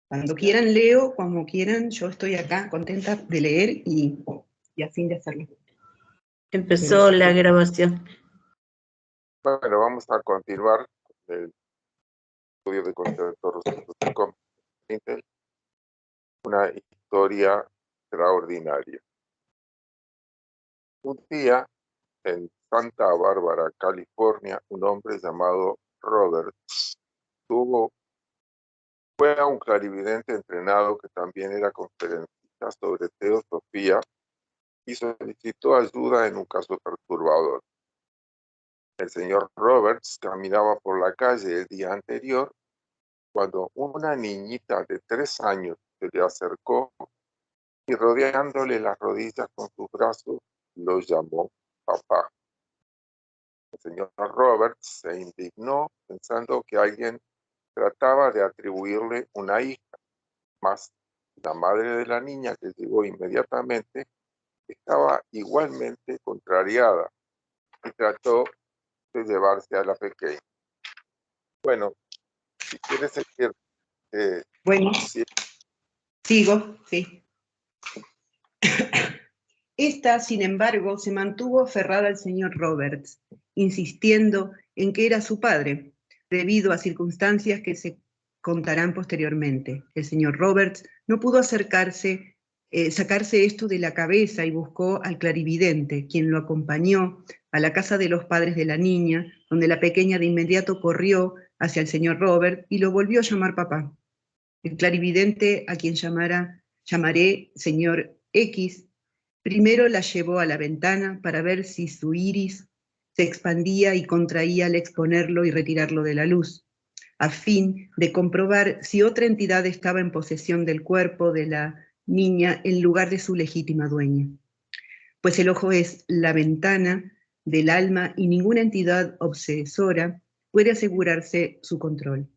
Cuando quieran leo, como quieran, yo estoy acá contenta de leer y a fin de hacerlo. Empezó la grabación. Bueno, vamos a continuar con el estudio de conceptos Intel, una historia extraordinaria. Un día, en Santa Bárbara, California, un hombre llamado Robert fue a un clarividente entrenado que también era conferencista sobre teosofía y solicitó ayuda en un caso perturbador. El señor Roberts caminaba por la calle el día anterior cuando una niñita de 3 años se le acercó y rodeándole las rodillas con sus brazos lo llamó papá. El señor Roberts se indignó pensando que alguien trataba de atribuirle una hija, mas la madre de la niña, que llegó inmediatamente, estaba igualmente contrariada y trató de llevarse a la pequeña. Bueno, si quieres seguir. Bueno, sí. Sigo, sí. Esta, sin embargo, se mantuvo aferrada al señor Roberts, insistiendo en que era su padre, debido a circunstancias que se contarán posteriormente. El señor Roberts no pudo sacarse esto de la cabeza y buscó al clarividente, quien lo acompañó a la casa de los padres de la niña, donde la pequeña de inmediato corrió hacia el señor Roberts y lo volvió a llamar papá. El clarividente, a quien llamaré señor X, primero la llevó a la ventana para ver si su iris se expandía y contraía al exponerlo y retirarlo de la luz, a fin de comprobar si otra entidad estaba en posesión del cuerpo de la niña en lugar de su legítima dueña. Pues el ojo es la ventana del alma y ninguna entidad obsesora puede asegurarse su control.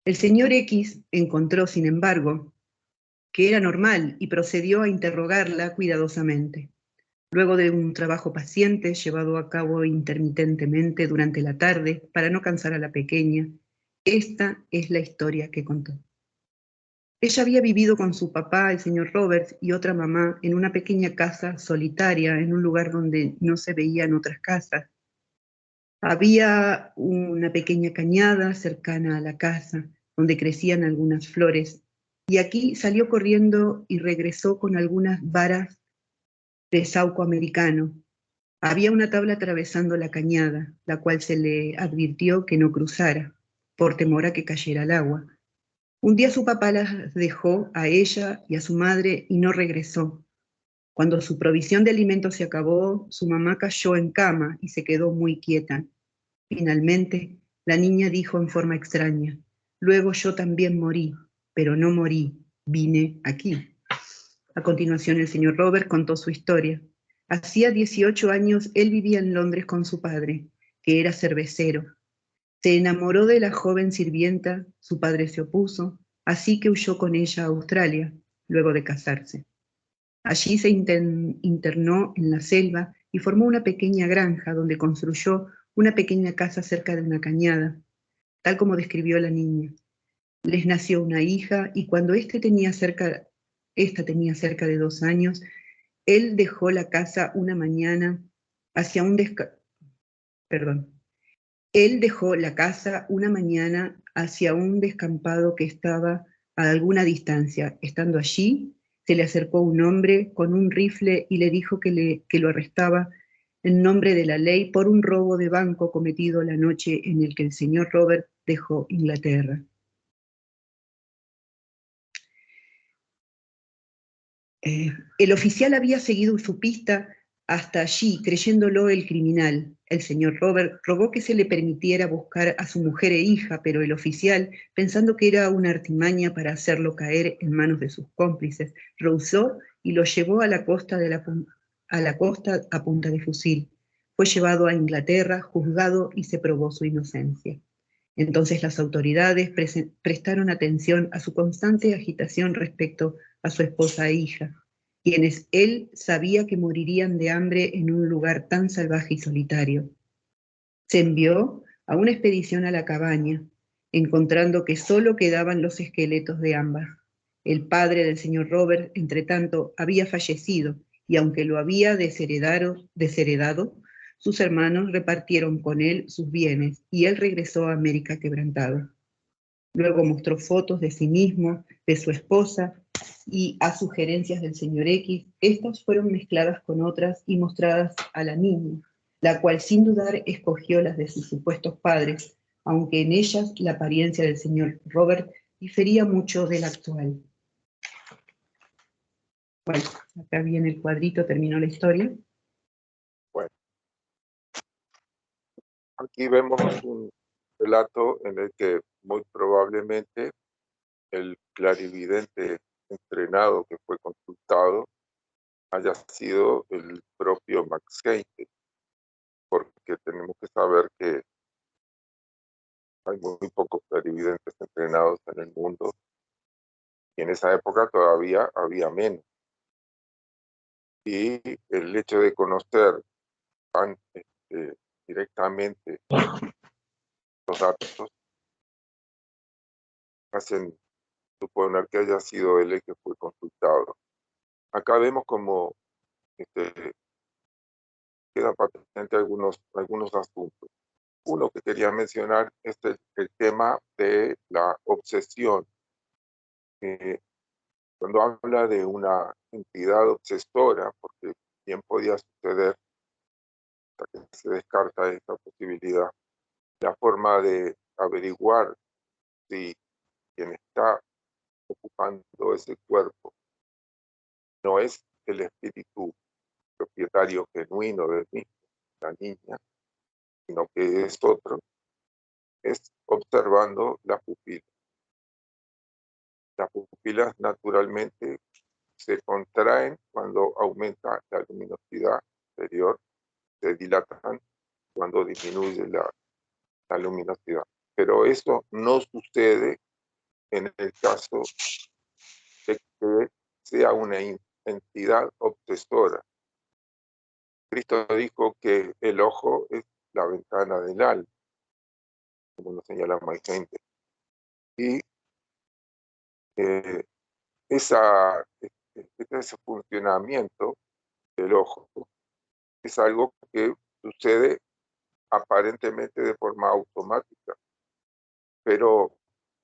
El señor X encontró, sin embargo, que era normal y procedió a interrogarla cuidadosamente. Luego de un trabajo paciente llevado a cabo intermitentemente durante la tarde para no cansar a la pequeña, esta es la historia que contó. Ella había vivido con su papá, el señor Roberts, y otra mamá en una pequeña casa solitaria en un lugar donde no se veían otras casas. Había una pequeña cañada cercana a la casa donde crecían algunas flores, y aquí salió corriendo y regresó con algunas varas de sauco americano. Había una tabla atravesando la cañada, la cual se le advirtió que no cruzara, por temor a que cayera al agua. Un día su papá las dejó a ella y a su madre y no regresó. Cuando su provisión de alimentos se acabó, su mamá cayó en cama y se quedó muy quieta. Finalmente, la niña dijo en forma extraña: luego yo también morí, pero no morí, vine aquí. A continuación, el señor Robert contó su historia. Hacía 18 años él vivía en Londres con su padre, que era cervecero. Se enamoró de la joven sirvienta, su padre se opuso, así que huyó con ella a Australia, luego de casarse. Allí se internó en la selva y formó una pequeña granja donde construyó una pequeña casa cerca de una cañada, tal como describió la niña. Les nació una hija y cuando esta tenía cerca de 2 años, él dejó la casa una mañana hacia un descampado que estaba a alguna distancia. Estando allí, se le acercó un hombre con un rifle y le dijo que lo arrestaba en nombre de la ley por un robo de banco cometido la noche en el que el señor Robert dejó Inglaterra. El oficial había seguido su pista hasta allí, creyéndolo el criminal. El señor Robert rogó que se le permitiera buscar a su mujer e hija, pero el oficial, pensando que era una artimaña para hacerlo caer en manos de sus cómplices, rehusó y lo llevó a la costa a punta de fusil. Fue llevado a Inglaterra, juzgado y se probó su inocencia. Entonces las autoridades prestaron atención a su constante agitación respecto a su esposa e hija, quienes él sabía que morirían de hambre en un lugar tan salvaje y solitario. Se envió a una expedición a la cabaña. encontrando que solo quedaban los esqueletos de ambas. El padre del señor Robert, entre tanto, había fallecido, y aunque lo había desheredado, sus hermanos repartieron con él sus bienes, y él regresó a América quebrantado. Luego mostró fotos de sí mismo, de su esposa, y a sugerencias del señor X, estas fueron mezcladas con otras y mostradas a la niña, la cual sin dudar escogió las de sus supuestos padres, aunque en ellas la apariencia del señor Robert difería mucho de la actual. Bueno, acá viene el cuadrito, terminó la historia. Bueno, aquí vemos un relato en el que muy probablemente el clarividente entrenado que fue consultado haya sido el propio Max Heine, porque tenemos que saber que hay muy pocos clarividentes entrenados en el mundo, y en esa época todavía había menos. Y el hecho de conocer tan directamente los datos hacen suponer que haya sido él el que fue consultado. Acá vemos como queda patente algunos asuntos. Uno que quería mencionar es el tema de la obsesión. Cuando habla de una entidad obsesora, porque bien podía suceder, hasta que se descarta esta posibilidad, la forma de averiguar si quien está ocupando ese cuerpo no es el espíritu propietario genuino del mismo, la niña, sino que es otro, es observando las pupilas. Las pupilas naturalmente se contraen cuando aumenta la luminosidad exterior, se dilatan cuando disminuye la luminosidad. Pero eso no sucede en el caso de que sea una entidad obsesora. Cristo dijo que el ojo es la ventana del alma, como lo señala Mike Heine. Y ese funcionamiento del ojo es algo que sucede aparentemente de forma automática, pero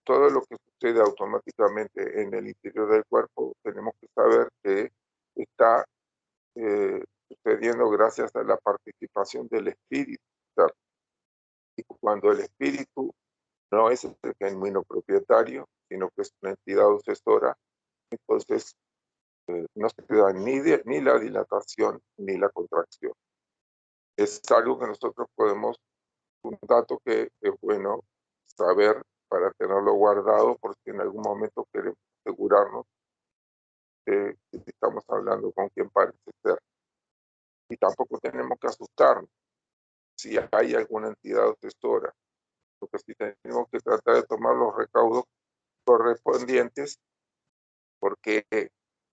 todo lo que sucede automáticamente en el interior del cuerpo tenemos que saber que está sucediendo gracias a la participación del espíritu. Y cuando el espíritu no es el genuino propietario, sino que es una entidad obsesora, entonces no se da ni la dilatación ni la contracción. Es algo que nosotros podemos, un dato que es bueno saber para tenerlo guardado, por si en algún momento queremos asegurarnos de que estamos hablando con quien parece ser. Y tampoco tenemos que asustarnos si hay alguna entidad obsesora, porque sí tenemos que tratar de tomar los recaudos correspondientes, porque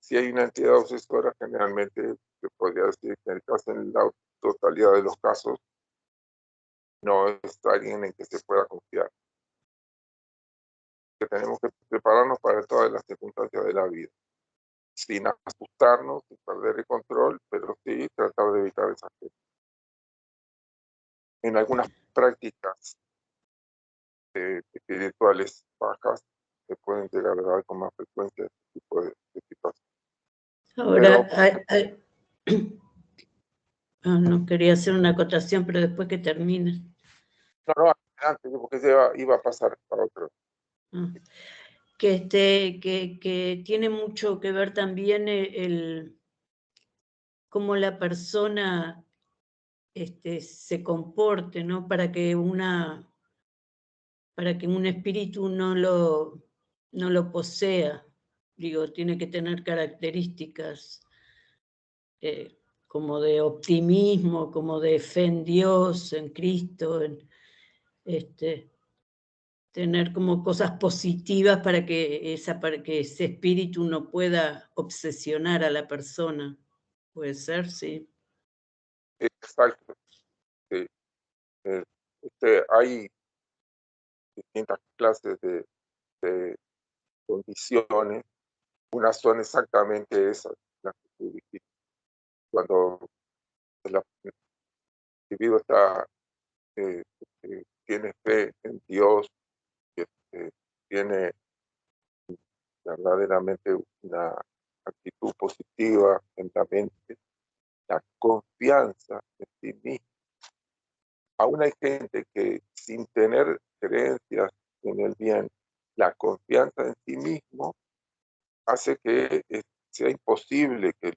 si hay una entidad obsesora, generalmente se podría decir que en la totalidad de los casos no es alguien en que se pueda confiar. Que tenemos que prepararnos para todas las circunstancias de la vida, sin asustarnos, sin perder el control, pero sí tratar de evitar esas cosas. En algunas prácticas espirituales bajas se pueden llegar a dar con más frecuencia este tipo de situaciones. Ahora, no quería hacer una acotación, pero después que termine. No, adelante, porque iba a pasar para otro. Que tiene mucho que ver también cómo la persona se comporte, ¿no? Para que un espíritu no lo posea. Digo, tiene que tener características como de optimismo, como de fe en Dios, en Cristo, tener como cosas positivas para que ese espíritu no pueda obsesionar a la persona. Puede ser, sí. Exacto. Sí. Hay distintas clases de condiciones. Unas son exactamente esas, las que tú dijiste. Cuando el individuo tiene fe en Dios, que tiene verdaderamente una actitud positiva en la mente, la confianza en sí mismo. Aún hay gente que sin tener creencias en el bien, la confianza en sí mismo hace que sea imposible que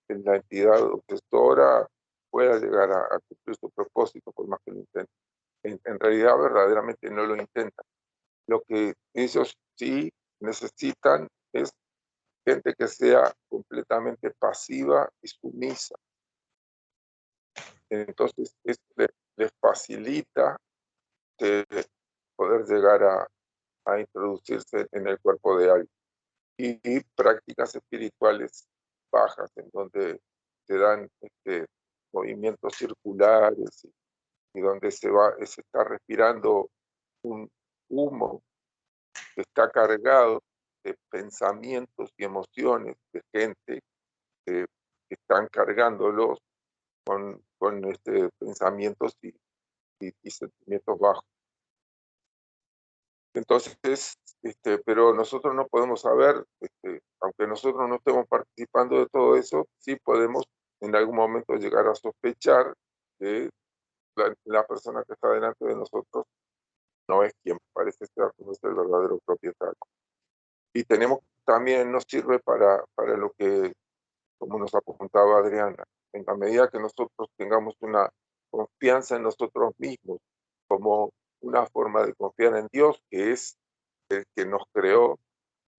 la entidad obsesora pueda llegar a cumplir su propósito por más que lo intente. En realidad verdaderamente no lo intentan. Lo que ellos sí necesitan es gente que sea completamente pasiva y sumisa. Entonces, les facilita poder llegar a introducirse en el cuerpo de alguien. Y prácticas espirituales bajas, en donde se dan movimientos circulares y donde se está respirando un humo que está cargado de pensamientos y emociones de gente que están cargándolos con pensamientos y sentimientos bajos. Entonces, pero nosotros no podemos saber, aunque nosotros no estemos participando de todo eso, sí podemos en algún momento llegar a sospechar que la persona que está delante de nosotros no es quien parece ser, no es el verdadero propietario. Y tenemos también, nos sirve para lo que, como nos apuntaba Adriana, en la medida que nosotros tengamos una confianza en nosotros mismos, como una forma de confiar en Dios, que es el que nos creó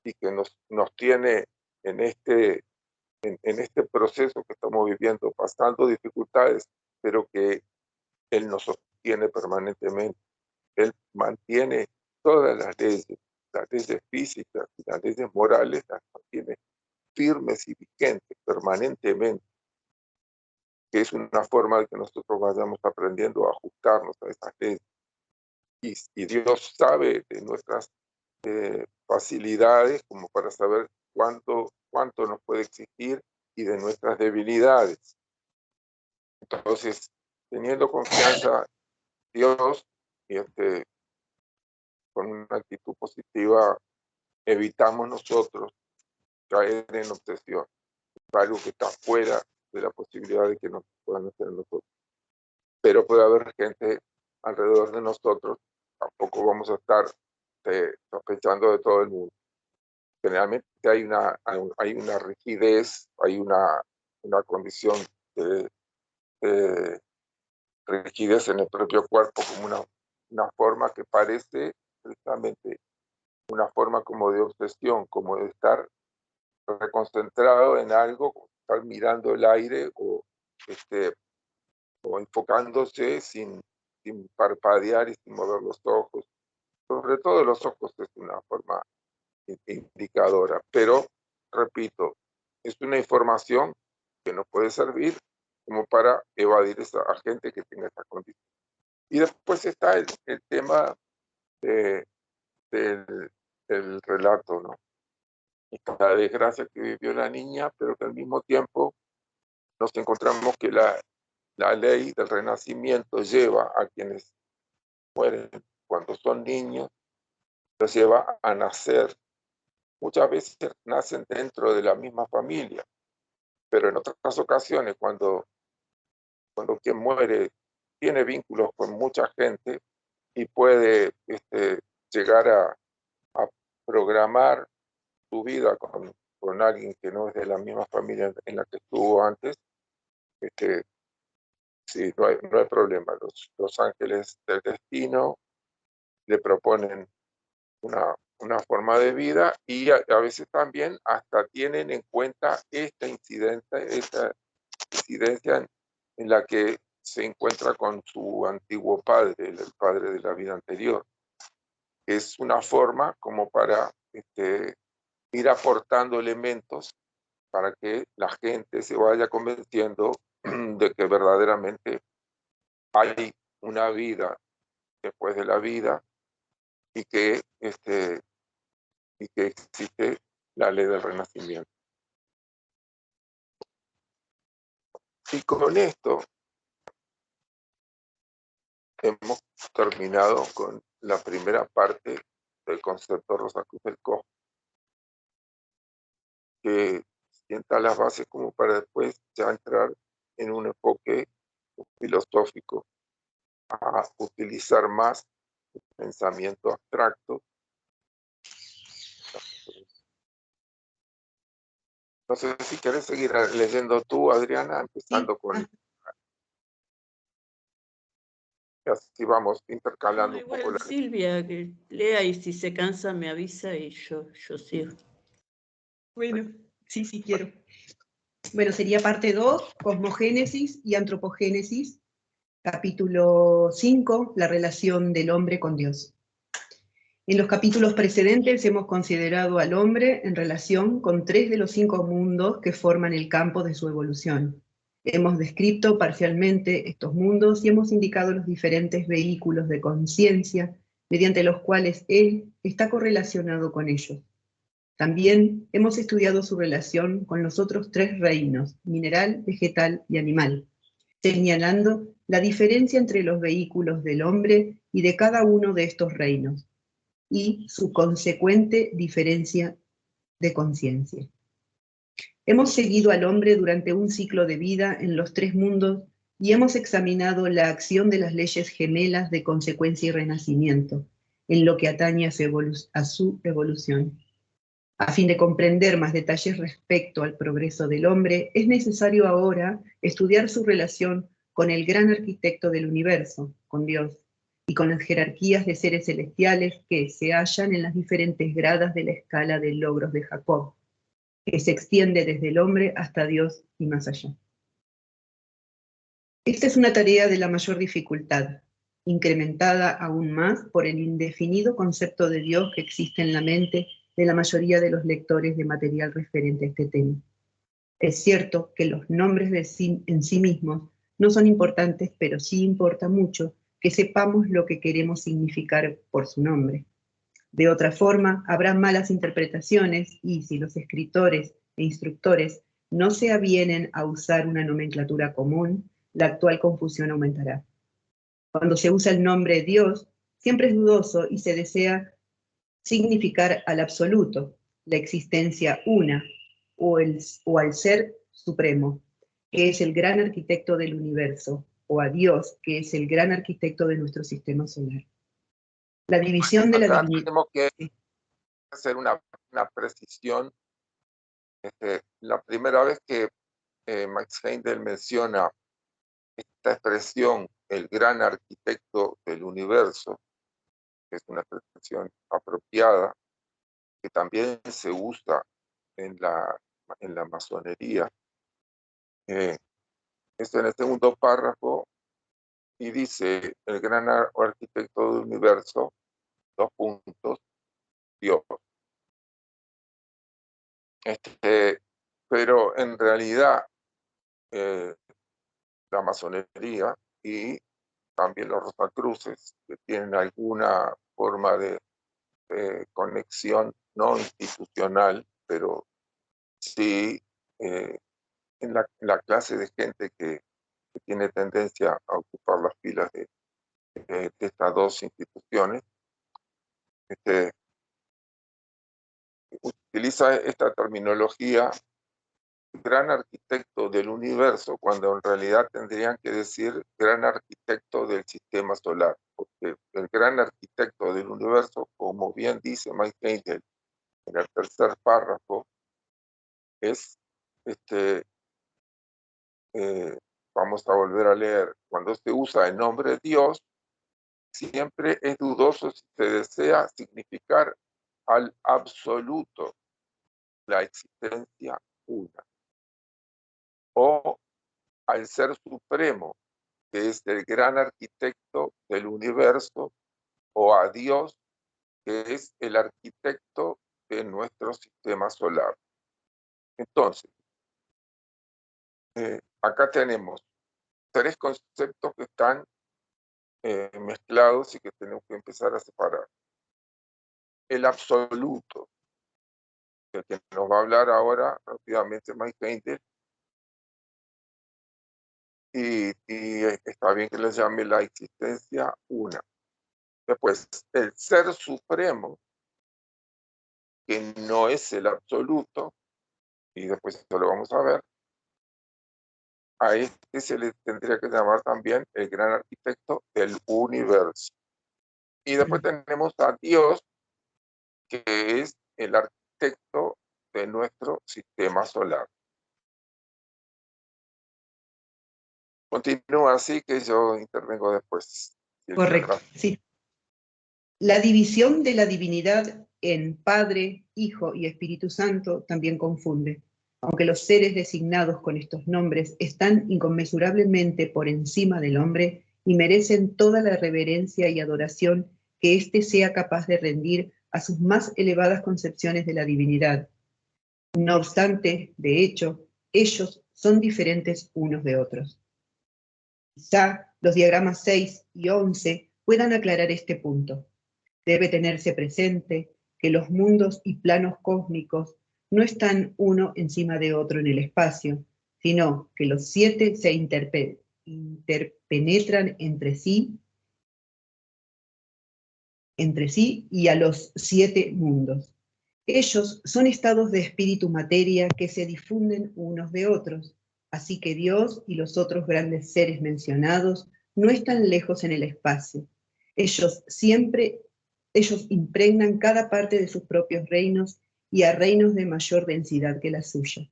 y que nos tiene en este proceso que estamos viviendo, pasando dificultades, pero que Él nos sostiene permanentemente. Él mantiene todas las leyes físicas y las leyes morales, las mantiene firmes y vigentes permanentemente, que es una forma de que nosotros vayamos aprendiendo a ajustarnos a esas leyes. Y Dios sabe de nuestras facilidades como para saber cuánto nos puede exigir y de nuestras debilidades. Entonces, teniendo confianza en Dios y con una actitud positiva, evitamos nosotros caer en obsesión, algo que está fuera de la posibilidad de que nos puedan hacer nosotros. Pero puede haber gente alrededor de nosotros, tampoco vamos a estar sospechando de todo el mundo. Generalmente hay una rigidez, hay una condición de rigidez en el propio cuerpo, como una forma que parece precisamente una forma como de obsesión, como de estar reconcentrado en algo, estar mirando el aire o enfocándose sin parpadear y sin mover los ojos. Sobre todo los ojos es una forma indicadora, pero repito, es una información que nos puede servir como para evadir a gente que tenga esta condición. Y después está el tema del relato, ¿no? Y la desgracia que vivió la niña, pero que al mismo tiempo nos encontramos que la ley del renacimiento lleva a quienes mueren cuando son niños, los lleva a nacer. Muchas veces nacen dentro de la misma familia, pero en otras ocasiones, cuando quien muere tiene vínculos con mucha gente y puede llegar a programar su vida con alguien que no es de la misma familia en la que estuvo antes, sí, no hay problema. Los ángeles del destino le proponen una forma de vida y a veces también hasta tienen en cuenta esta incidencia en la que se encuentra con su antiguo padre, el padre de la vida anterior. Es una forma como para ir aportando elementos para que la gente se vaya convenciendo de que verdaderamente hay una vida después de la vida y que existe la ley del renacimiento. Y con esto hemos terminado con la primera parte del concepto Rosacruz del Cosmos, que sienta las bases como para después ya entrar en un enfoque filosófico, a utilizar más pensamiento abstracto. No sé si quieres seguir leyendo tú, Adriana, empezando con... Así vamos intercalando un poco. Silvia, que lea y si se cansa me avisa y yo sigo. Bueno, sí, quiero. Bueno, sería parte 2, Cosmogénesis y Antropogénesis, capítulo 5, la relación del hombre con Dios. En los capítulos precedentes hemos considerado al hombre en relación con 3 de los 5 mundos que forman el campo de su evolución. Hemos descrito parcialmente estos mundos y hemos indicado los diferentes vehículos de conciencia mediante los cuales él está correlacionado con ellos. También hemos estudiado su relación con los otros 3 reinos, mineral, vegetal y animal, señalando la diferencia entre los vehículos del hombre y de cada uno de estos reinos, y su consecuente diferencia de conciencia. Hemos seguido al hombre durante un ciclo de vida en los 3 mundos y hemos examinado la acción de las leyes gemelas de consecuencia y renacimiento, en lo que atañe a su evolución. A fin de comprender más detalles respecto al progreso del hombre, es necesario ahora estudiar su relación con el gran arquitecto del universo, con Dios, y con las jerarquías de seres celestiales que se hallan en las diferentes gradas de la escala de logros de Jacob, que se extiende desde el hombre hasta Dios y más allá. Esta es una tarea de la mayor dificultad, incrementada aún más por el indefinido concepto de Dios que existe en la mente de la mayoría de los lectores de material referente a este tema. Es cierto que los nombres en sí mismos no son importantes, pero sí importa mucho que sepamos lo que queremos significar por su nombre. De otra forma, habrá malas interpretaciones y si los escritores e instructores no se avienen a usar una nomenclatura común, la actual confusión aumentará. Cuando se usa el nombre Dios, siempre es dudoso y se desea significar al absoluto, la existencia una, o al ser supremo, que es el gran arquitecto del universo, o a Dios, que es el gran arquitecto de nuestro sistema solar. La división de la divinidad... Tenemos que hacer una precisión. La primera vez que Max Heindel menciona esta expresión, el gran arquitecto del universo, que es una expresión apropiada, que también se usa en la masonería. Es en el segundo párrafo y dice, el gran arquitecto del universo, Dios. Pero en realidad la masonería y también los Rosacruces, que tienen alguna forma de conexión no institucional, pero sí en la clase de gente que tiene tendencia a ocupar las filas de estas 2 instituciones, utiliza esta terminología gran arquitecto del universo, cuando en realidad tendrían que decir gran arquitecto del sistema solar, porque el gran arquitecto del universo, como bien dice Mike Heindel en el tercer párrafo, es vamos a volver a leer, cuando se usa el nombre de Dios, siempre es dudoso si se desea significar al absoluto, la existencia una, o al ser supremo, que es el gran arquitecto del universo, o a Dios, que es el arquitecto de nuestro sistema solar. Entonces, acá tenemos 3 conceptos que están mezclados y que tenemos que empezar a separar. el absoluto, del que nos va a hablar ahora rápidamente Mike Painter. Y está bien que les llame la existencia una. Después, el ser supremo, que no es el absoluto, y después esto lo vamos a ver, a este se le tendría que llamar también el gran arquitecto del universo. Y después tenemos a Dios, que es el arquitecto de nuestro sistema solar. Continúa así que yo intervengo después. Correcto, sí. La división de la divinidad en Padre, Hijo y Espíritu Santo también confunde, aunque los seres designados con estos nombres están inconmensurablemente por encima del hombre y merecen toda la reverencia y adoración que éste sea capaz de rendir a sus más elevadas concepciones de la divinidad. No obstante, de hecho, ellos son diferentes unos de otros. Quizá los diagramas 6 y 11 puedan aclarar este punto. Debe tenerse presente que los mundos y planos cósmicos no están uno encima de otro en el espacio, sino que los 7 se interpenetran entre sí y a los 7 mundos. Ellos son estados de espíritu-materia que se difunden unos de otros, así que Dios y los otros grandes seres mencionados no están lejos en el espacio. Ellos impregnan cada parte de sus propios reinos y a reinos de mayor densidad que la suya.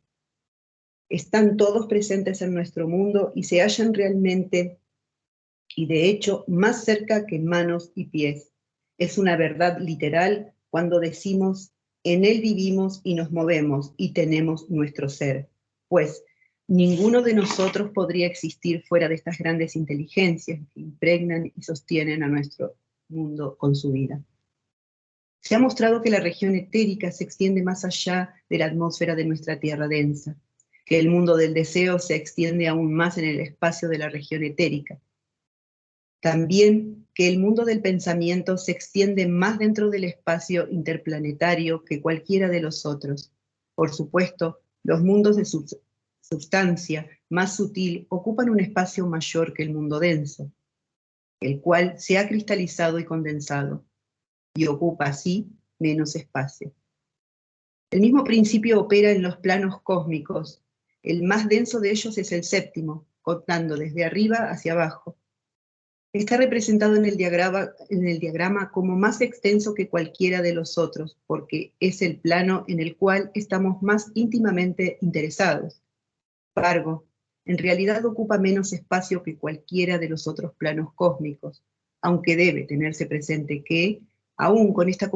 Están todos presentes en nuestro mundo y se hallan realmente, y de hecho, más cerca que manos y pies. Es una verdad literal cuando decimos, en él vivimos y nos movemos y tenemos nuestro ser, pues ninguno de nosotros podría existir fuera de estas grandes inteligencias que impregnan y sostienen a nuestro mundo con su vida. Se ha mostrado que la región etérica se extiende más allá de la atmósfera de nuestra tierra densa, que el mundo del deseo se extiende aún más en el espacio de la región etérica. También que el mundo del pensamiento se extiende más dentro del espacio interplanetario que cualquiera de los otros. Por supuesto, los mundos de sustancia más sutil ocupan un espacio mayor que el mundo denso, el cual se ha cristalizado y condensado, y ocupa así menos espacio. El mismo principio opera en los planos cósmicos. El más denso de ellos es el séptimo, contando desde arriba hacia abajo. Está representado en el diagrama como más extenso que cualquiera de los otros, porque es el plano en el cual estamos más íntimamente interesados. Sin embargo, en realidad ocupa menos espacio que cualquiera de los otros planos cósmicos, aunque debe tenerse presente que, aún con esta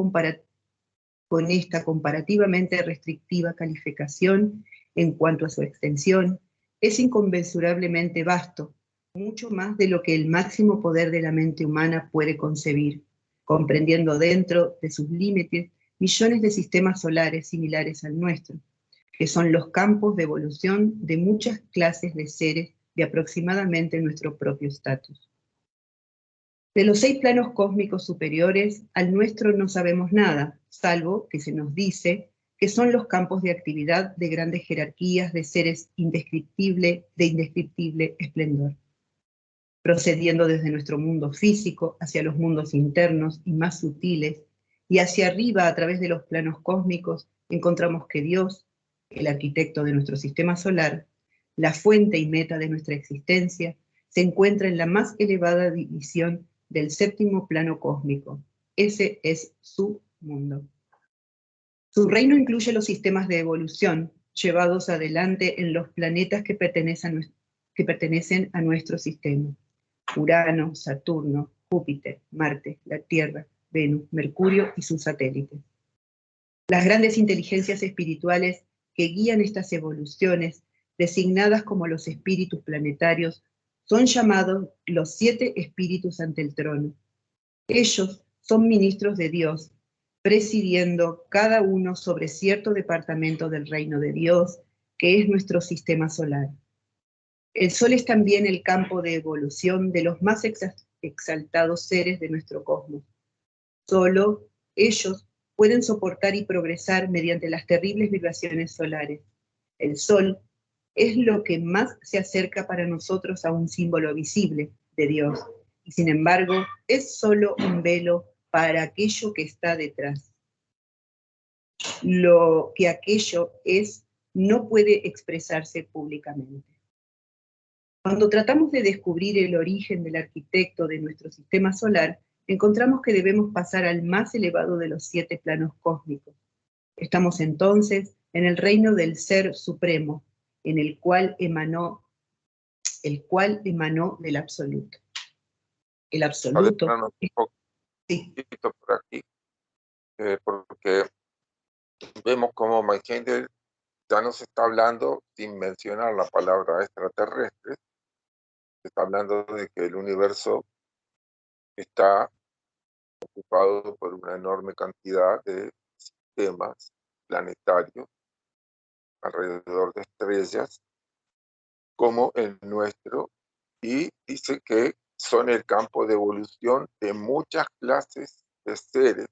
comparativamente restrictiva calificación en cuanto a su extensión, es inconmensurablemente vasto, mucho más de lo que el máximo poder de la mente humana puede concebir, comprendiendo dentro de sus límites millones de sistemas solares similares al nuestro, que son los campos de evolución de muchas clases de seres de aproximadamente nuestro propio estatus. De los 6 planos cósmicos superiores, al nuestro no sabemos nada, salvo que se nos dice que son los campos de actividad de grandes jerarquías de seres de indescriptible esplendor. Procediendo desde nuestro mundo físico hacia los mundos internos y más sutiles, y hacia arriba a través de los planos cósmicos, encontramos que Dios, el arquitecto de nuestro sistema solar, la fuente y meta de nuestra existencia, se encuentra en la más elevada división del séptimo plano cósmico. Ese es su mundo. Su reino incluye los sistemas de evolución llevados adelante en los planetas que pertenecen a nuestro sistema. Urano, Saturno, Júpiter, Marte, la Tierra, Venus, Mercurio y sus satélites. Las grandes inteligencias espirituales que guían estas evoluciones, designadas como los espíritus planetarios, son llamados los 7 espíritus ante el trono. Ellos son ministros de Dios, presidiendo cada uno sobre cierto departamento del reino de Dios, que es nuestro sistema solar. El Sol es también el campo de evolución de los más exaltados seres de nuestro cosmos. Solo ellos pueden soportar y progresar mediante las terribles vibraciones solares. El Sol es lo que más se acerca para nosotros a un símbolo visible de Dios, y sin embargo es solo un velo para aquello que está detrás. Lo que aquello es no puede expresarse públicamente. Cuando tratamos de descubrir el origen del arquitecto de nuestro sistema solar, encontramos que debemos pasar al más elevado de los 7 planos cósmicos. Estamos entonces en el reino del Ser Supremo, en el cual emanó del Absoluto. El Absoluto. Adentrarnos un poquito por aquí, porque vemos como Mike Heindel ya nos está hablando, sin mencionar la palabra extraterrestre, está hablando de que el universo está ocupado por una enorme cantidad de sistemas planetarios alrededor de estrellas como el nuestro, y dice que son el campo de evolución de muchas clases de seres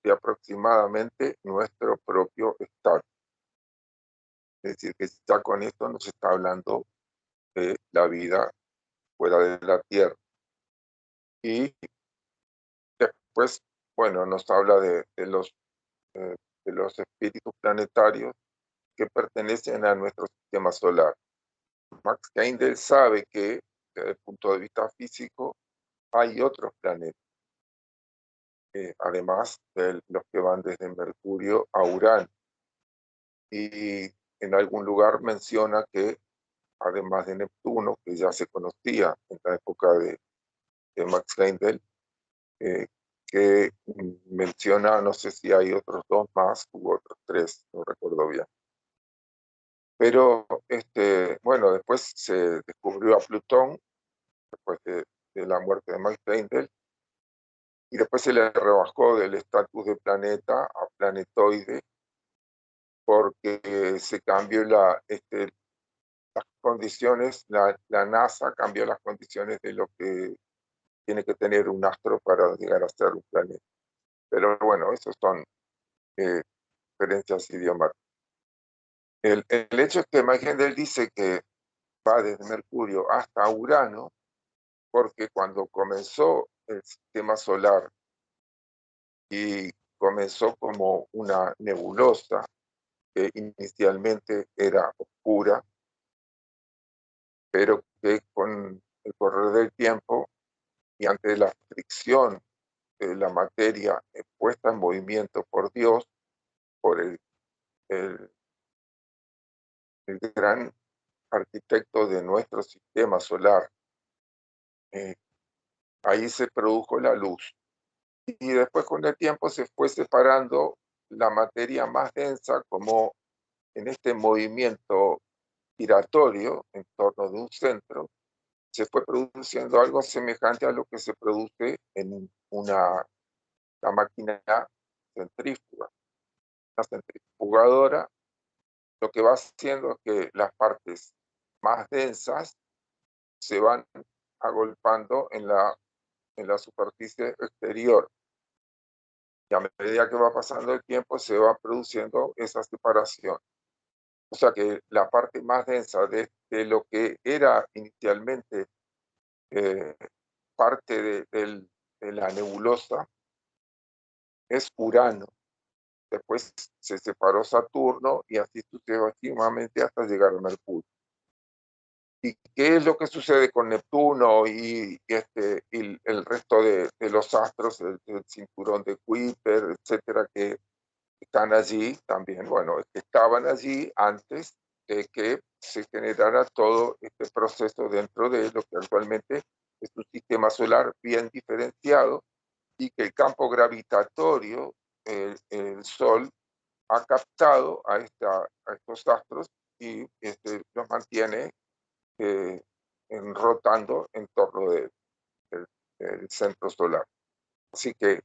de aproximadamente nuestro propio estado. Es decir, que ya con esto nos está hablando de la vida fuera de la Tierra. Y después, bueno, nos habla de los espíritus planetarios que pertenecen a nuestro sistema solar. Max Heindel sabe que, desde el punto de vista físico, hay otros planetas, además de los que van desde Mercurio a Urano. Y en algún lugar menciona que, además de Neptuno, que ya se conocía en la época de Max Heindel, que menciona, no sé si hay otros 2 más u otros 3, no recuerdo bien. Pero, bueno, después se descubrió a Plutón, después de la muerte de Max Heindel, y después se le rebajó del estatus de planeta a planetoide, porque se cambió las condiciones, la NASA cambió las condiciones de lo que tiene que tener un astro para llegar a ser un planeta. Pero bueno, esos son diferencias idiomáticas. El hecho es que Mike Heindel dice que va desde Mercurio hasta Urano, porque cuando comenzó el sistema solar y comenzó como una nebulosa que inicialmente era oscura, pero que con el correr del tiempo y ante la fricción de la materia puesta en movimiento por Dios, por el gran arquitecto de nuestro sistema solar, ahí se produjo la luz. Y después con el tiempo se fue separando la materia más densa, como en este movimiento giratorio en torno de un centro, se fue produciendo algo semejante a lo que se produce en la máquina centrífuga. La centrifugadora lo que va haciendo es que las partes más densas se van agolpando en la superficie exterior. Y a medida que va pasando el tiempo se va produciendo esa separación. O sea que la parte más densa de lo que era inicialmente parte de la nebulosa es Urano. Después se separó Saturno y así sucesivamente hasta llegar a Mercurio. ¿Y qué es lo que sucede con Neptuno y el resto de los astros, el cinturón de Kuiper, etcétera, que están allí también? Bueno, estaban allí antes de que se generara todo este proceso dentro de lo que actualmente es un sistema solar bien diferenciado, y que el campo gravitatorio, el Sol, ha captado a estos astros y los mantiene rotando en torno del centro solar. Así que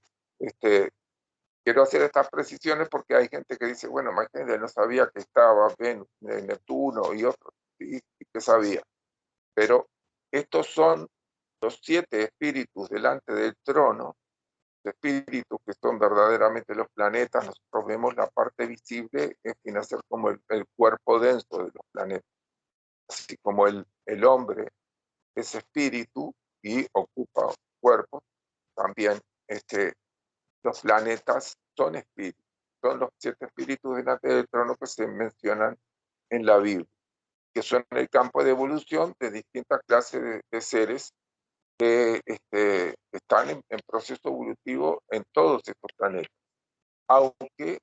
quiero hacer estas precisiones porque hay gente que dice, bueno, Mike Heindel no sabía que estaba Venus, Neptuno y otros, y que sabía. Pero estos son los 7 espíritus delante del trono espíritus, que son verdaderamente los planetas, nosotros vemos la parte visible, que viene a ser como el cuerpo denso de los planetas. Así como el hombre es espíritu y ocupa cuerpo, también los planetas son espíritus. Son los 7 espíritus delante del trono que se mencionan en la Biblia, que son el campo de evolución de distintas clases de seres que están en proceso evolutivo en todos estos planetas, aunque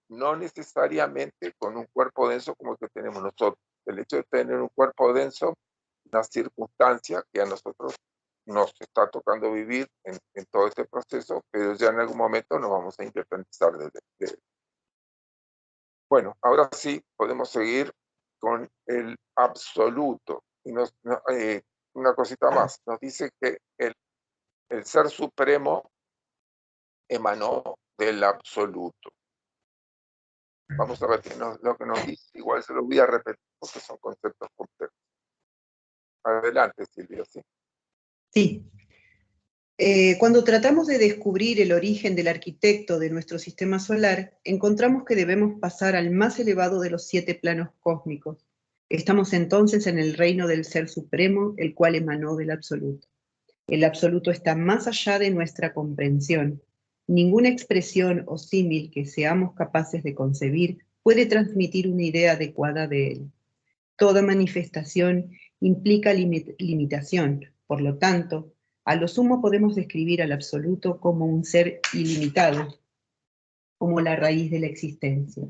no necesariamente con un cuerpo denso como el que tenemos nosotros. El hecho de tener un cuerpo denso, una circunstancia que a nosotros nos está tocando vivir en todo este proceso, pero ya en algún momento nos vamos a independizar de él. Bueno, ahora sí podemos seguir con el absoluto. Y una cosita más, nos dice que el ser supremo emanó del absoluto. Vamos a ver lo que nos dice. Igual se lo voy a repetir porque son conceptos complejos. Adelante, Silvia. Sí. Sí. Cuando tratamos de descubrir el origen del arquitecto de nuestro sistema solar, encontramos que debemos pasar al más elevado de los 7 planos cósmicos. Estamos entonces en el reino del Ser Supremo, el cual emanó del Absoluto. El Absoluto está más allá de nuestra comprensión. Ninguna expresión o símil que seamos capaces de concebir puede transmitir una idea adecuada de él. Toda manifestación implica limitación, por lo tanto, a lo sumo podemos describir al absoluto como un ser ilimitado, como la raíz de la existencia.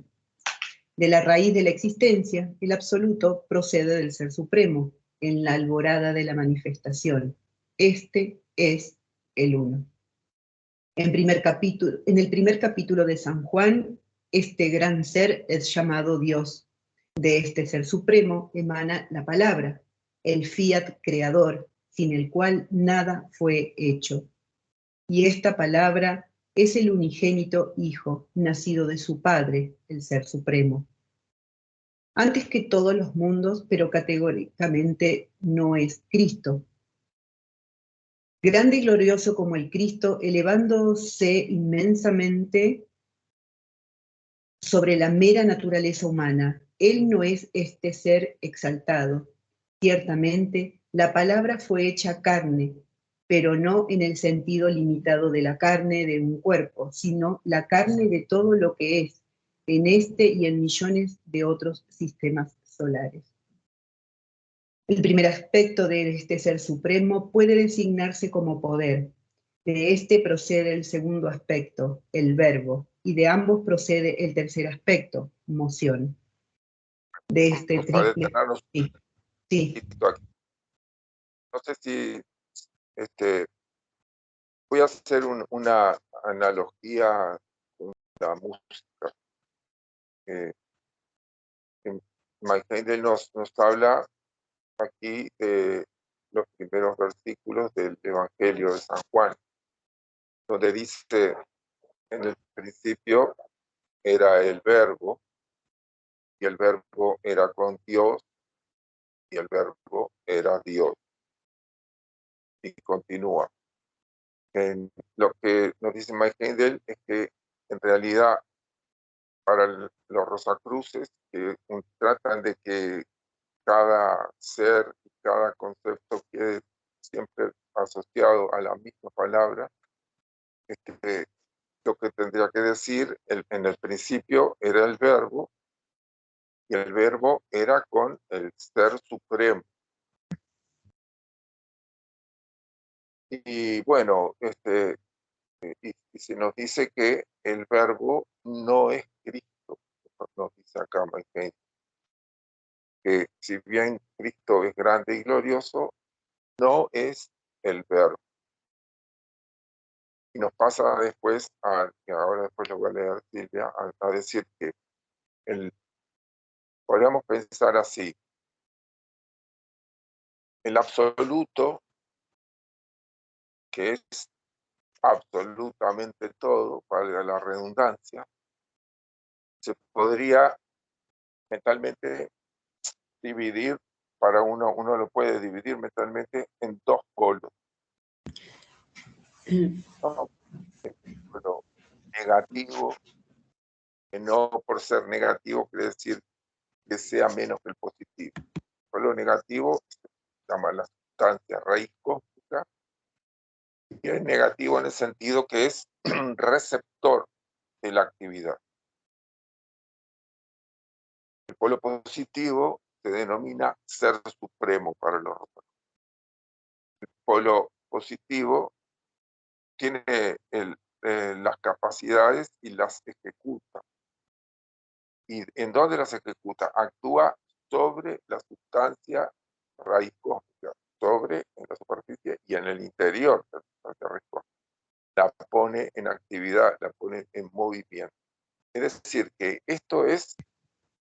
De la raíz de la existencia, el absoluto procede del ser supremo, en la alborada de la manifestación. Este es el uno. En el primer capítulo de San Juan, este gran ser es llamado Dios. De este ser supremo emana la palabra, el fiat creador, sin el cual nada fue hecho. Y esta palabra es el unigénito Hijo, nacido de su Padre, el Ser Supremo. Antes que todos los mundos, pero categóricamente no es Cristo. Grande y glorioso como el Cristo, elevándose inmensamente sobre la mera naturaleza humana. Él no es este ser exaltado. Ciertamente, la palabra fue hecha carne, pero no en el sentido limitado de la carne de un cuerpo, sino la carne de todo lo que es, en este y en millones de otros sistemas solares. El primer aspecto de este ser supremo puede designarse como poder. De este procede el segundo aspecto, el verbo, y de ambos procede el tercer aspecto, moción. De este triple... Sí, sí. No sé si voy a hacer una analogía con la música. Mike Heindel nos habla aquí de los primeros versículos del Evangelio de San Juan, donde dice: en el principio era el verbo, y el verbo era con Dios, y el verbo era Dios. Y continúa. Lo que nos dice Mike Heindel es que en realidad para los Rosacruces, que tratan de que cada ser y cada concepto quede siempre asociado a la misma palabra, lo que tendría que decir en el principio era el verbo, y el verbo era con el Ser Supremo. Y bueno, y se nos dice que el verbo no es Cristo, nos dice acá Mike, que si bien Cristo es grande y glorioso, no es el verbo. Y nos pasa después, que ahora después lo voy a leer, Silvia, a decir que podríamos pensar así: el absoluto, que es absolutamente todo, valga la redundancia, se podría mentalmente dividir, uno lo puede dividir mentalmente en dos polos. el polo negativo, que no por ser negativo quiere decir que sea menos que el positivo. El polo negativo se llama la sustancia raíz cósmica, y es negativo en el sentido que es receptor de la actividad. El polo positivo se denomina ser supremo para los romanos. El polo positivo tiene las capacidades y las ejecuta. ¿Y en dónde las ejecuta? Actúa sobre la sustancia raíz cósmica, sobre en la superficie y en el interior de la sustancia raíz cósmica. La pone en actividad, la pone en movimiento. Es decir, que esto es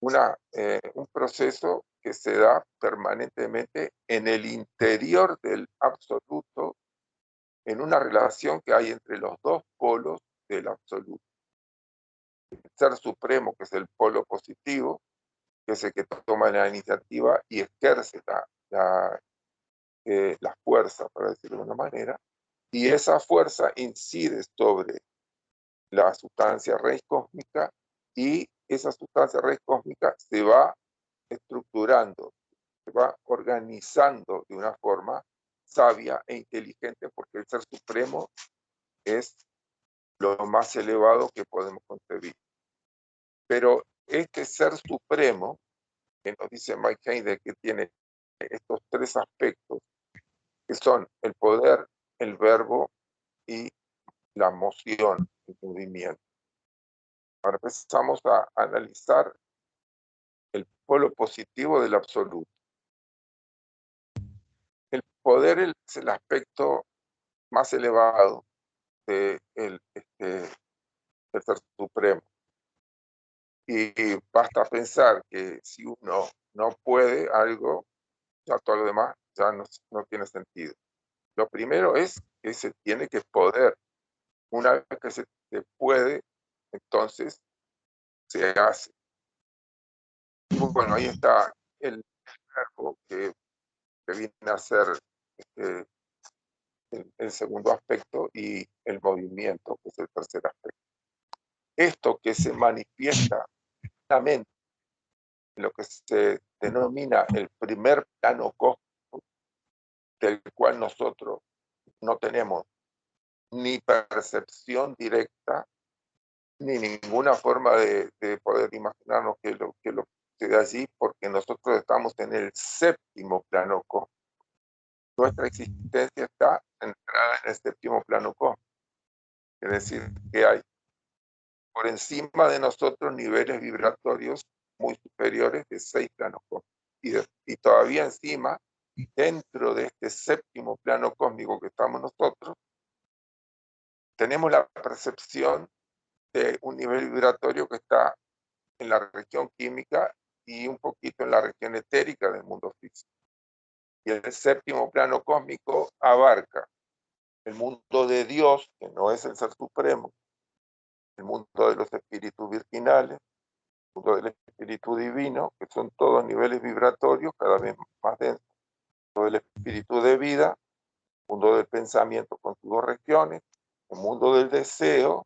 un proceso que se da permanentemente en el interior del absoluto, en una relación que hay entre los dos polos del absoluto. El ser supremo, que es el polo positivo, que es el que toma la iniciativa y ejerce la fuerza, para decirlo de una manera, y esa fuerza incide sobre la sustancia raíz cósmica, y esa sustancia raíz cósmica se va estructurando, se va organizando de una forma sabia e inteligente, porque el ser supremo es lo más elevado que podemos concebir. Pero este ser supremo, que nos dice Mike Heidegger, que tiene estos tres aspectos, que son el poder, el verbo y la moción, el movimiento. Ahora empezamos a analizar el polo positivo del absoluto. El poder es el aspecto más elevado del ser supremo. Y basta pensar que si uno no puede algo, ya todo lo demás ya no tiene sentido. Lo primero es que se tiene que poder. Una vez que se puede, entonces se hace. Y bueno, ahí está el verbo que viene a ser el segundo aspecto, y el movimiento, que es el tercer aspecto. Esto que se manifiesta en lo que se denomina el primer plano cósmico, del cual nosotros no tenemos ni percepción directa, ni ninguna forma de poder imaginarnos que lo sucede allí, porque nosotros estamos en el séptimo plano cósmico. Nuestra existencia está centrada en el séptimo plano cósmico. Es decir, que hay por encima de nosotros niveles vibratorios muy superiores de 6 planos cósmicos. Y todavía encima, dentro de este séptimo plano cósmico que estamos nosotros, tenemos la percepción de un nivel vibratorio que está en la región química y un poquito en la región etérica del mundo físico. Y el séptimo plano cósmico abarca el mundo de Dios, que no es el ser supremo, el mundo de los espíritus virginales, el mundo del espíritu divino, que son todos niveles vibratorios cada vez más densos, el mundo del espíritu de vida, el mundo del pensamiento con sus dos regiones, el mundo del deseo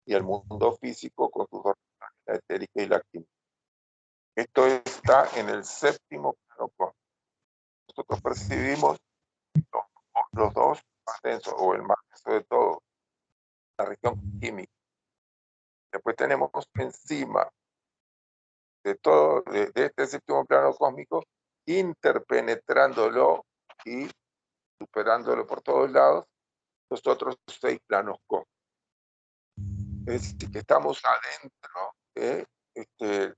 y el mundo físico con sus dos regiones, la etérica y la química. Esto está en el séptimo plano cósmico. Nosotros percibimos los dos más densos, o el más denso de todos, la región química. Después tenemos encima de todo, de este séptimo plano cósmico, interpenetrándolo y superándolo por todos lados, los otros 6 planos cósmicos. Es decir, que estamos adentro de,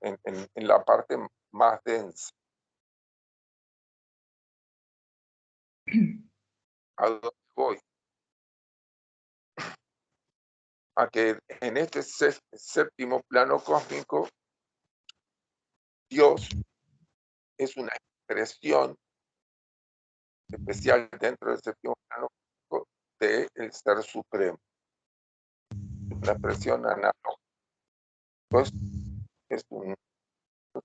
en la parte más densa. ¿A dónde voy? A que en este séptimo plano cósmico, Dios es una expresión especial dentro del séptimo plano cósmico del ser supremo. Una expresión análoga. Pues es un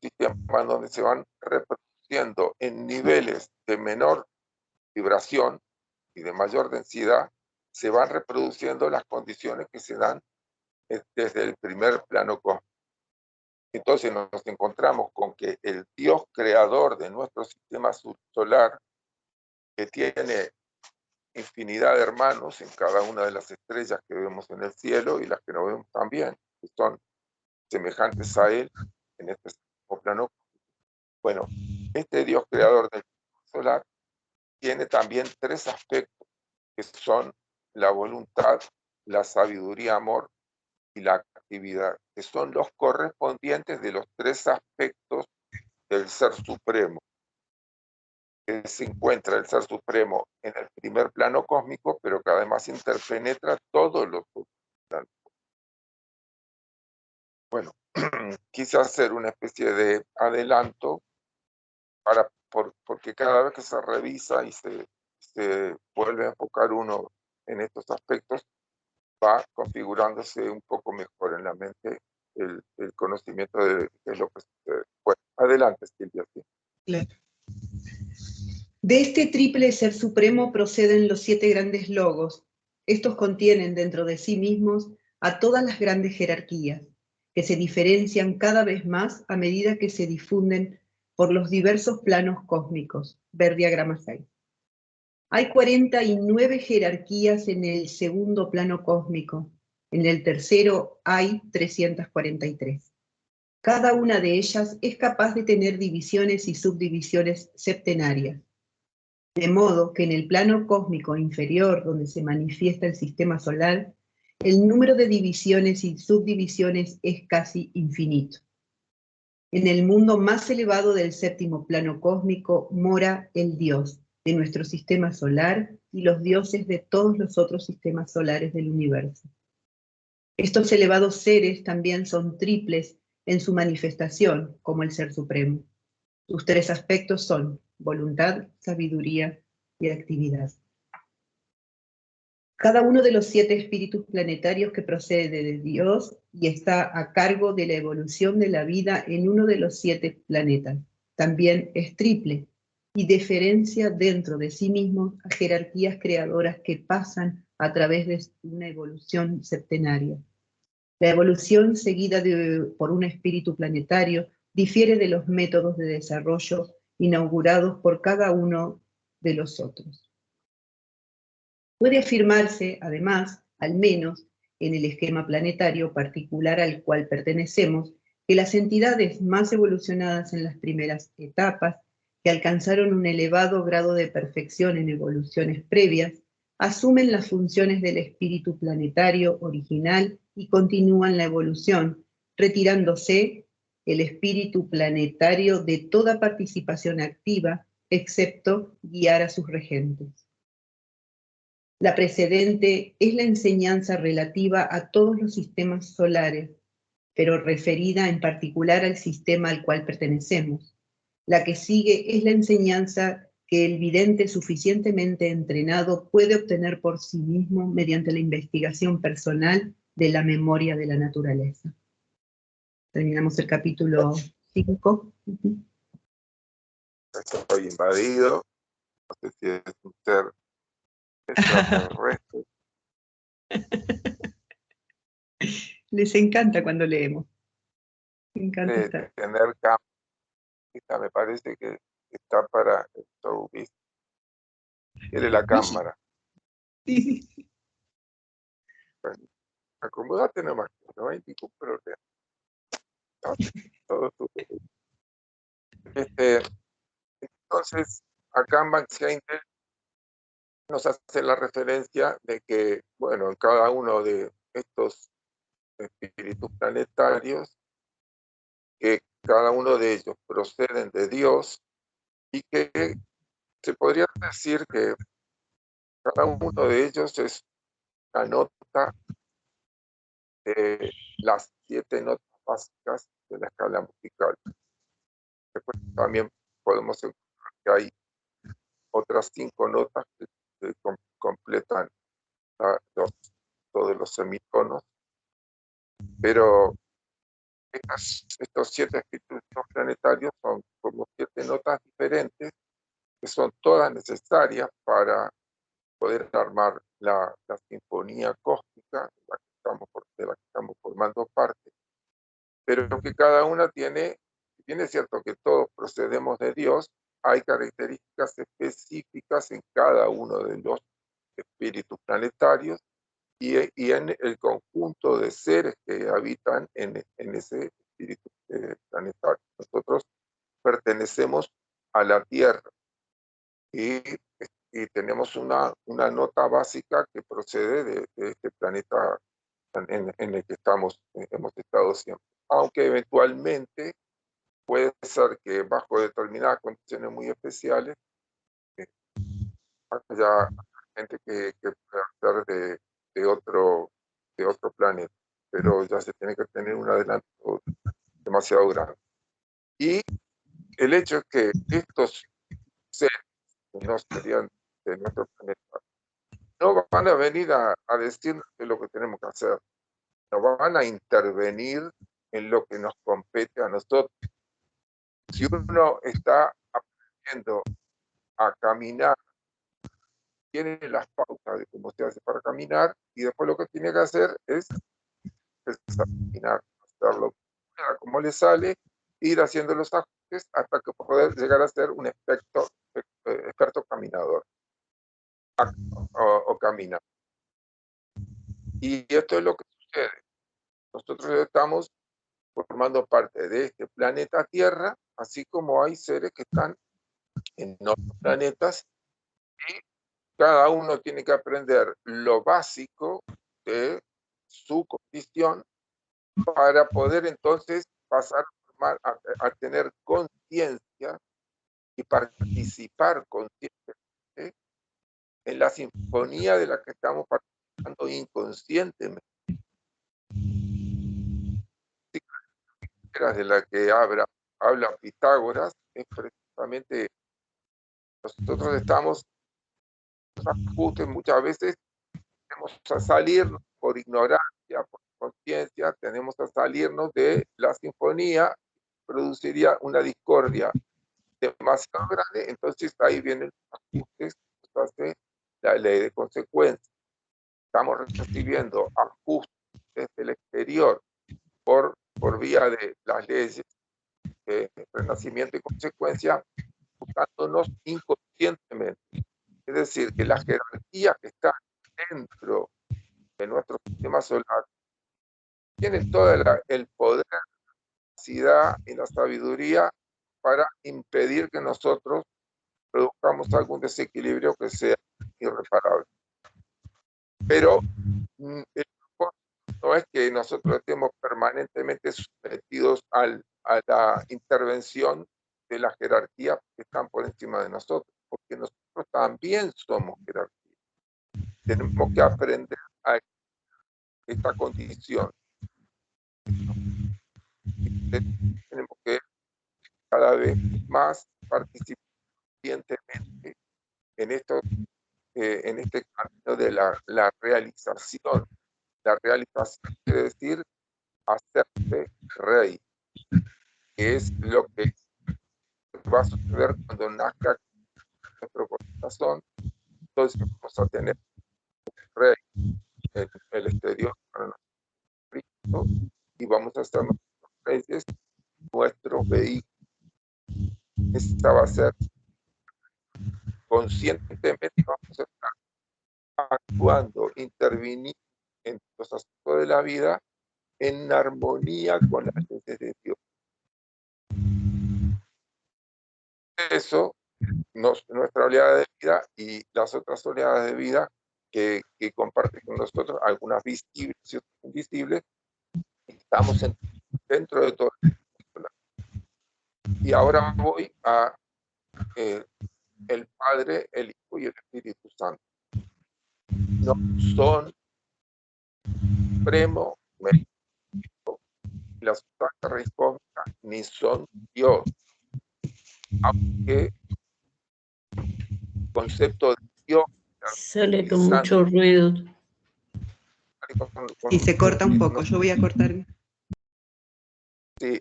sistema donde se van reproduciendo en niveles de menor vibración y de mayor densidad se van reproduciendo las condiciones que se dan desde el primer plano cósmico. Entonces nos encontramos con que el Dios creador de nuestro sistema solar, que tiene infinidad de hermanos en cada una de las estrellas que vemos en el cielo y las que no vemos también, que son semejantes a él en este mismo plano. Bueno, este Dios creador del sistema solar tiene también tres aspectos, que son la voluntad, la sabiduría, amor y la actividad, que son los correspondientes de los tres aspectos del Ser Supremo. Que se encuentra el Ser Supremo en el primer plano cósmico, pero que además interpenetra todos los planos. Bueno, quise hacer una especie de adelanto porque cada vez que se revisa y se vuelve a enfocar uno en estos aspectos, va configurándose un poco mejor en la mente el conocimiento de lo que sucede. Bueno, adelante, Silvia. Sí. Claro. De este triple ser supremo proceden los 7 grandes logos. Estos contienen dentro de sí mismos a todas las grandes jerarquías, que se diferencian cada vez más a medida que se difunden por los diversos planos cósmicos. Ver diagrama 6. Hay 49 jerarquías en el segundo plano cósmico. En el tercero hay 343. Cada una de ellas es capaz de tener divisiones y subdivisiones septenarias. De modo que en el plano cósmico inferior, donde se manifiesta el sistema solar, el número de divisiones y subdivisiones es casi infinito. En el mundo más elevado del séptimo plano cósmico mora el Dios de nuestro sistema solar y los dioses de todos los otros sistemas solares del universo. Estos elevados seres también son triples en su manifestación como el Ser Supremo. Sus tres aspectos son voluntad, sabiduría y actividad. Cada uno de los 7 espíritus planetarios que procede de Dios y está a cargo de la evolución de la vida en uno de los 7 planetas. También es triple y diferencia dentro de sí mismo a jerarquías creadoras que pasan a través de una evolución septenaria. La evolución seguida por un espíritu planetario difiere de los métodos de desarrollo inaugurados por cada uno de los otros. Puede afirmarse, además, al menos en el esquema planetario particular al cual pertenecemos, que las entidades más evolucionadas en las primeras etapas, que alcanzaron un elevado grado de perfección en evoluciones previas, asumen las funciones del espíritu planetario original y continúan la evolución, retirándose el espíritu planetario de toda participación activa, excepto guiar a sus regentes. La precedente es la enseñanza relativa a todos los sistemas solares, pero referida en particular al sistema al cual pertenecemos. La que sigue es la enseñanza que el vidente suficientemente entrenado puede obtener por sí mismo mediante la investigación personal de la memoria de la naturaleza. Terminamos el capítulo 5. Estoy invadido. No sé si es un ser extraterrestre. Les encanta cuando leemos. Me encanta estar. Tener cámara. Me parece que está para el show business. Quiere la cámara. Sí. Bueno, acomódate nomás, no hay ningún problema. Todo tu... Entonces, acá Max Heinkel nos hace la referencia de que, bueno, en cada uno de estos espíritus planetarios, que cada uno de ellos proceden de Dios y que se podría decir que cada uno de ellos es una nota de las 7 notas básicas de la escala musical. Después también podemos encontrar que hay otras 5 notas que completan todos los semitonos, pero estos 7 espíritus planetarios son como 7 notas diferentes que son todas necesarias para poder armar la sinfonía cósmica de la que estamos formando parte, pero que cada una tiene, si bien es cierto que todos procedemos de Dios, hay características específicas en cada uno de los espíritus planetarios y en el conjunto de seres que habitan en ese espíritu planetario. Nosotros pertenecemos a la Tierra y tenemos una nota básica que procede de este planeta en el que hemos estado siempre. Aunque eventualmente puede ser que bajo determinadas condiciones muy especiales haya gente que pueda ser de otro planeta, pero ya se tiene que tener un adelanto demasiado grande. Y el hecho es que estos seres que no serían de nuestro planeta no van a venir a decirnos lo que tenemos que hacer, no van a intervenir en lo que nos compete a nosotros. Si uno está aprendiendo a caminar, tiene las pautas de cómo se hace para caminar y después lo que tiene que hacer es empezar a caminar, hacerlo como le sale, ir haciendo los ajustes hasta que poder llegar a ser un experto caminador o caminar. Y esto es lo que sucede. Nosotros estamos formando parte de este planeta Tierra, así como hay seres que están en otros planetas y cada uno tiene que aprender lo básico de su condición para poder entonces pasar a tener conciencia y participar conscientemente en la sinfonía de la que estamos participando inconscientemente. De la que habla Pitágoras es precisamente nosotros estamos ajustes, muchas veces tenemos a salirnos por ignorancia, por conciencia, tenemos a salirnos de la sinfonía, produciría una discordia demasiado grande, entonces ahí vienen los ajustes, hace la ley de consecuencia. Estamos recibiendo ajustes desde el exterior por vía de las leyes de renacimiento y consecuencia, buscándonos inconscientemente. Es decir, que las jerarquías que están dentro de nuestro sistema solar tienen todo el poder, la capacidad y la sabiduría para impedir que nosotros produzcamos algún desequilibrio que sea irreparable. Pero el propósito no es que nosotros estemos permanentemente sometidos a la intervención de las jerarquías que están por encima de nosotros, porque nosotros también somos jerarquía. Tenemos que aprender a esta condición. Tenemos que cada vez más participar conscientemente en este camino de la realización. La realización quiere decir hacerse rey, que es lo que va a suceder cuando nazca nuestro corazón. Entonces vamos a tener un rey en el exterior para nuestro Cristo y vamos a estar nuestros reyes, nuestros vehículos. Esta va a ser conscientemente, vamos a estar actuando, interviniendo en los aspectos de la vida en armonía con las leyes de Dios. Eso, nuestra oleada de vida y las otras oleadas de vida que comparten con nosotros, algunas visibles y otras invisibles, estamos dentro de todo. Y ahora voy a el Padre, el Hijo y el Espíritu Santo. No son supremo, la sustancia raíz cósmica, ni son Dios. Aunque el concepto de Dios sale con mucho ruido. Y se corta un poco, yo voy a cortarme. Sí,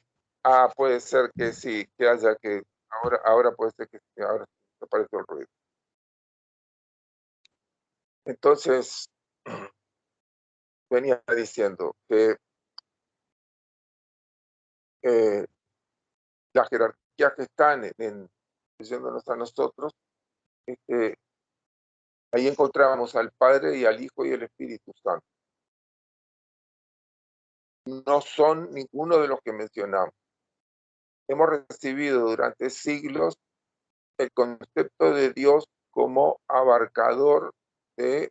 puede ser que sí, que haya que, ahora puede ser que ahora aparece el ruido. Entonces, venía diciendo que las jerarquías que están diciéndonos a nosotros, ahí encontramos al Padre y al Hijo y el Espíritu Santo. No son ninguno de los que mencionamos. Hemos recibido durante siglos el concepto de Dios como abarcador de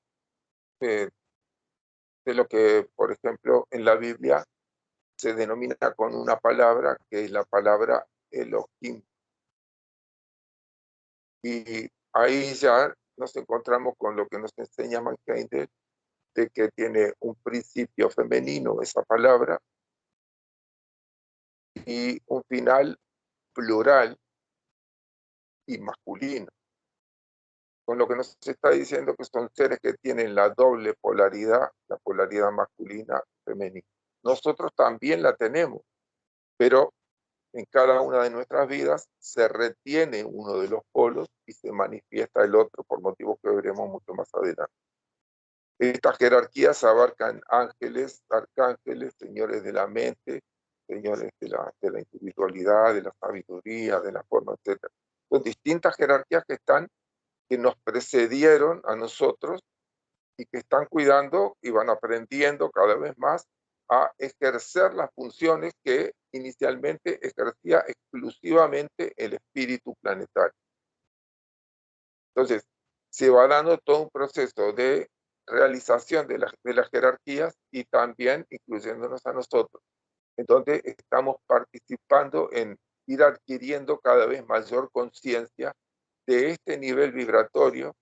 lo que, por ejemplo, en la Biblia se denomina con una palabra que es la palabra Elohim. Y ahí ya nos encontramos con lo que nos enseña Max Heindel, de que tiene un principio femenino esa palabra y un final plural y masculino. Con lo que nos está diciendo que son seres que tienen la doble polaridad, la polaridad masculina y femenina. Nosotros también la tenemos, pero en cada una de nuestras vidas se retiene uno de los polos y se manifiesta el otro por motivos que veremos mucho más adelante. Estas jerarquías abarcan ángeles, arcángeles, señores de la mente, señores de la individualidad, de la sabiduría, de la forma, etc. Son distintas jerarquías que nos precedieron a nosotros y que están cuidando y van aprendiendo cada vez más a ejercer las funciones que inicialmente ejercía exclusivamente el espíritu planetario. Entonces, se va dando todo un proceso de realización de las jerarquías y también incluyéndonos a nosotros, en donde estamos participando en ir adquiriendo cada vez mayor conciencia de este nivel vibratorio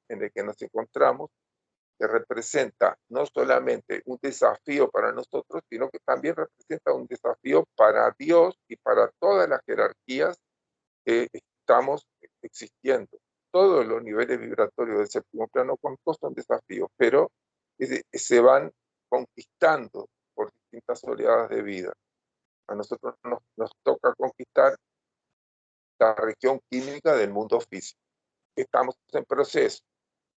en el que nos encontramos, que representa no solamente un desafío para nosotros, sino que también representa un desafío para Dios y para todas las jerarquías que estamos existiendo. Todos los niveles vibratorios del séptimo plano cuántico son desafíos, pero se van conquistando por distintas oleadas de vida. A nosotros nos toca conquistar la región química del mundo físico. Estamos en proceso.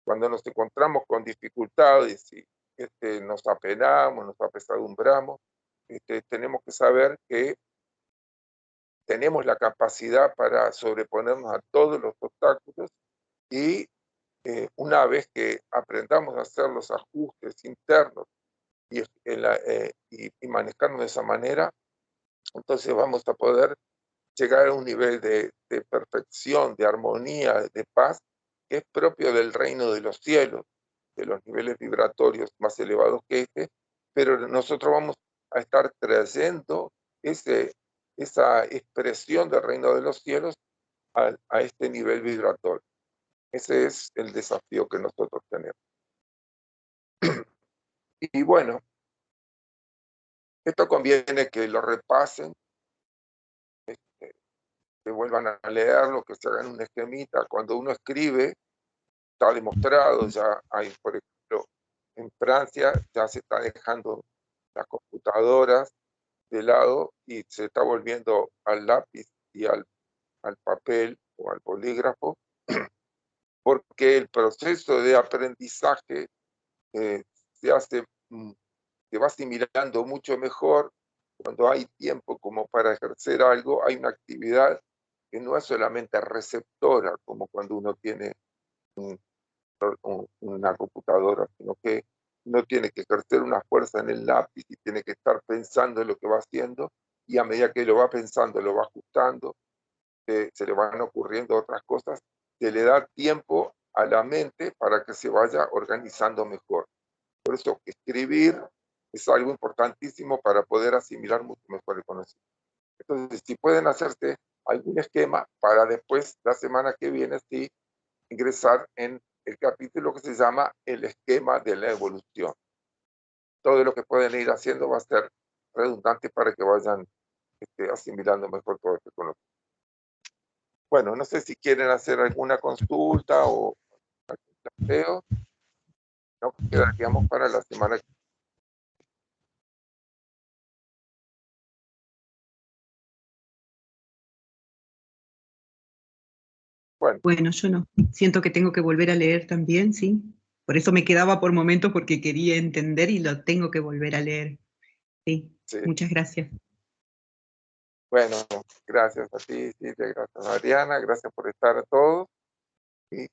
Cuando nos encontramos con dificultades y nos apenamos, nos apesadumbramos, tenemos que saber que tenemos la capacidad para sobreponernos a todos los obstáculos y una vez que aprendamos a hacer los ajustes internos y manejarnos de esa manera, entonces vamos a poder llegar a un nivel de perfección, de armonía, de paz, que es propio del reino de los cielos, de los niveles vibratorios más elevados que pero nosotros vamos a estar trayendo esa expresión del reino de los cielos a este nivel vibratorio. Ese es el desafío que nosotros tenemos. Y bueno, esto conviene que lo repasen, que vuelvan a leerlo, que se hagan un esquemita. Cuando uno escribe, está demostrado, ya hay, por ejemplo, en Francia ya se está dejando las computadoras de lado y se está volviendo al lápiz y al papel o al bolígrafo, porque el proceso de aprendizaje se va asimilando mucho mejor cuando hay tiempo como para ejercer algo. Hay una actividad que no es solamente receptora, como cuando uno tiene una computadora, sino que uno tiene que ejercer una fuerza en el lápiz y tiene que estar pensando en lo que va haciendo, y a medida que lo va pensando, lo va ajustando, se le van ocurriendo otras cosas, se le da tiempo a la mente para que se vaya organizando mejor. Por eso escribir es algo importantísimo para poder asimilar mucho mejor el conocimiento. Entonces, si pueden hacerse algún esquema para después, la semana que viene, sí, ingresar en el capítulo que se llama el esquema de la evolución. Todo lo que pueden ir haciendo va a ser redundante para que vayan asimilando mejor todo este conocimiento. Bueno, no sé si quieren hacer alguna consulta o algún planteo. No, quedaríamos para la semana que viene. Bueno, yo no. Siento que tengo que volver a leer también, sí. Por eso me quedaba por momentos porque quería entender y lo tengo que volver a leer. Sí, Sí. muchas gracias. Bueno, gracias a ti, Silvia, gracias a Adriana, gracias por estar a todos. Y